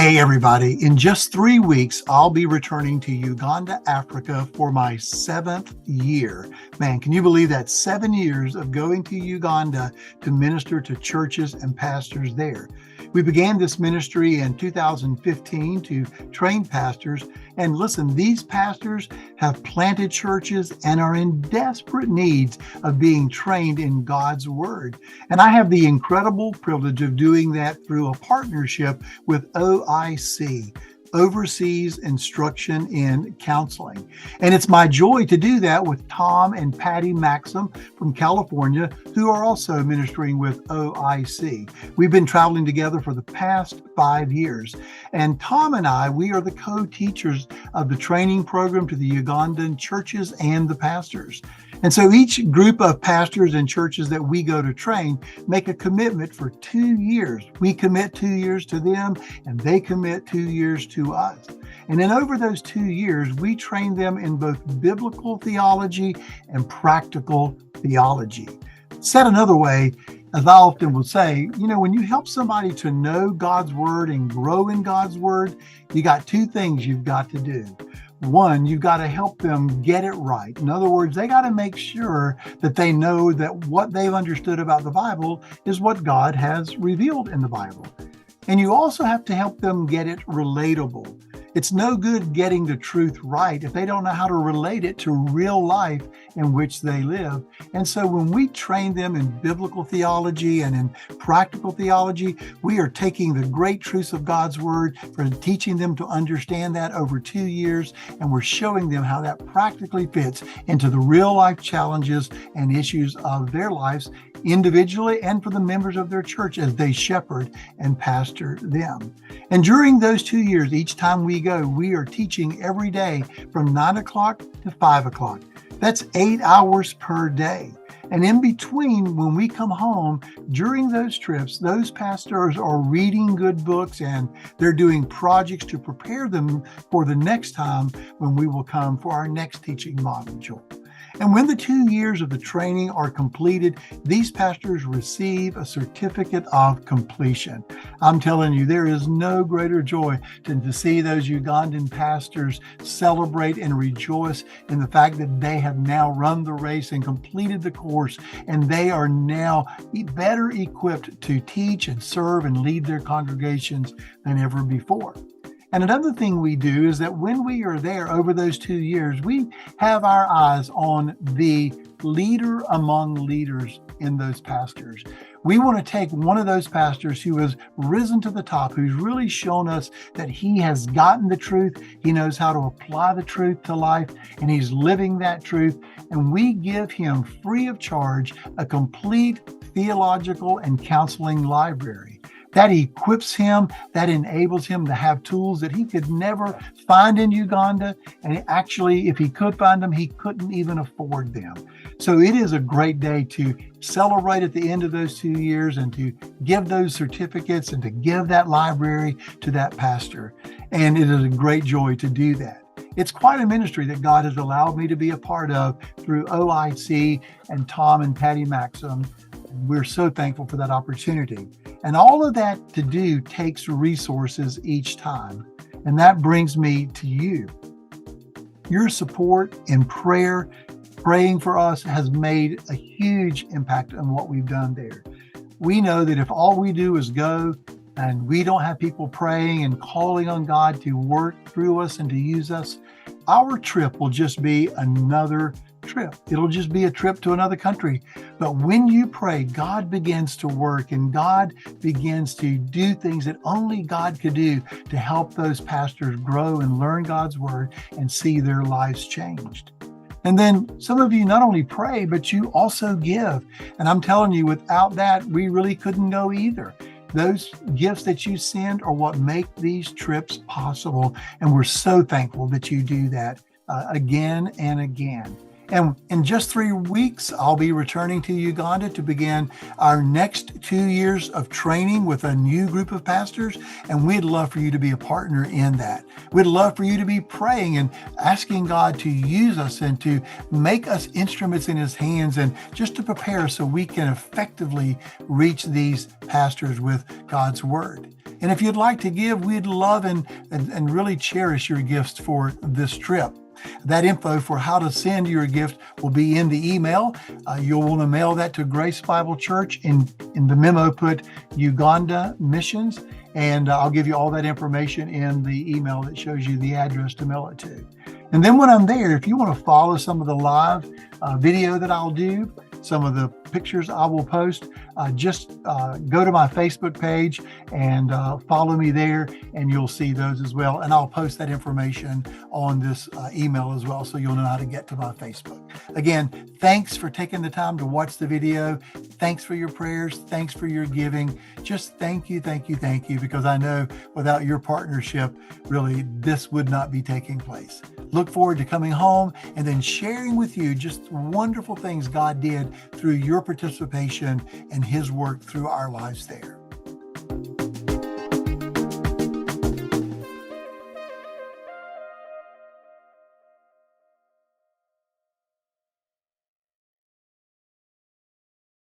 Hey, everybody. In just 3 weeks, I'll be returning to Uganda, Africa for my 7th year. Man, can you believe that? 7 years of going to Uganda to minister to churches and pastors there. We began this ministry in 2015 to train pastors. And listen, these pastors have planted churches and are in desperate needs of being trained in God's Word. And I have the incredible privilege of doing that through a partnership with OIC, Overseas Instruction in Counseling. And it's my joy to do that with Tom and Patty Maxim from California, who are also ministering with OIC. We've been traveling together for the past 5 years. And Tom and I, we are the co-teachers of the training program to the Ugandan churches and the pastors. And so each group of pastors and churches that we go to train make a commitment for 2 years. We commit 2 years to them, and they commit 2 years to us. And then over those 2 years, we train them in both biblical theology and practical theology. Said another way, as I often will say, when you help somebody to know God's Word and grow in God's Word, you got 2 things you've got to do. One, you've got to help them get it right. In other words, they got to make sure that they know that what they've understood about the Bible is what God has revealed in the Bible. And you also have to help them get it relatable. It's no good getting the truth right if they don't know how to relate it to real life in which they live. And so when we train them in biblical theology and in practical theology, we are taking the great truths of God's Word, for teaching them to understand that over 2 years, and we're showing them how that practically fits into the real life challenges and issues of their lives individually and for the members of their church as they shepherd and pastor them. And during those 2 years, each time we go, we are teaching every day from 9 o'clock to 5 o'clock. That's 8 hours per day. And in between, when we come home, during those trips, those pastors are reading good books and they're doing projects to prepare them for the next time when we will come for our next teaching module. And when the 2 years of the training are completed, these pastors receive a certificate of completion. I'm telling you, there is no greater joy than to see those Ugandan pastors celebrate and rejoice in the fact that they have now run the race and completed the course, and they are now better equipped to teach and serve and lead their congregations than ever before. And another thing we do is that when we are there over those 2 years, we have our eyes on the leader among leaders in those pastors. We want to take one of those pastors who has risen to the top, who's really shown us that he has gotten the truth, he knows how to apply the truth to life, and he's living that truth. And we give him free of charge a complete theological and counseling library. That equips him, that enables him to have tools that he could never find in Uganda. And actually, if he could find them, he couldn't even afford them. So it is a great day to celebrate at the end of those 2 years and to give those certificates and to give that library to that pastor. And it is a great joy to do that. It's quite a ministry that God has allowed me to be a part of through OIC and Tom and Patty Maxim. We're so thankful for that opportunity. And all of that to do takes resources each time. And that brings me to you. Your support in prayer, praying for us, has made a huge impact on what we've done there. We know that if all we do is go and we don't have people praying and calling on God to work through us and to use us, our trip will just be another trip. It'll just be a trip to another country. But when you pray, God begins to work and God begins to do things that only God could do to help those pastors grow and learn God's Word and see their lives changed. And then some of you not only pray, but you also give. And I'm telling you, without that, we really couldn't go either. Those gifts that you send are what make these trips possible. And we're so thankful that you do that again and again. And in just 3 weeks, I'll be returning to Uganda to begin our next 2 years of training with a new group of pastors. And we'd love for you to be a partner in that. We'd love for you to be praying and asking God to use us and to make us instruments in His hands, and just to prepare so we can effectively reach these pastors with God's Word. And if you'd like to give, we'd love and really cherish your gifts for this trip. That info for how to send your gift will be in the email. You'll want to mail that to Grace Bible Church. In the memo, put Uganda Missions, and I'll give you all that information in the email that shows you the address to mail it to. And then when I'm there, if you want to follow some of the live video that I'll do, some of the pictures I will post, just go to my Facebook page and follow me there, and you'll see those as well. And I'll post that information on this email as well, so you'll know how to get to my Facebook. Again, thanks for taking the time to watch the video. Thanks for your prayers. Thanks for your giving. Just thank you, because I know without your partnership, really, this would not be taking place. Look forward to coming home and then sharing with you just wonderful things God did through your participation and His work through our lives there.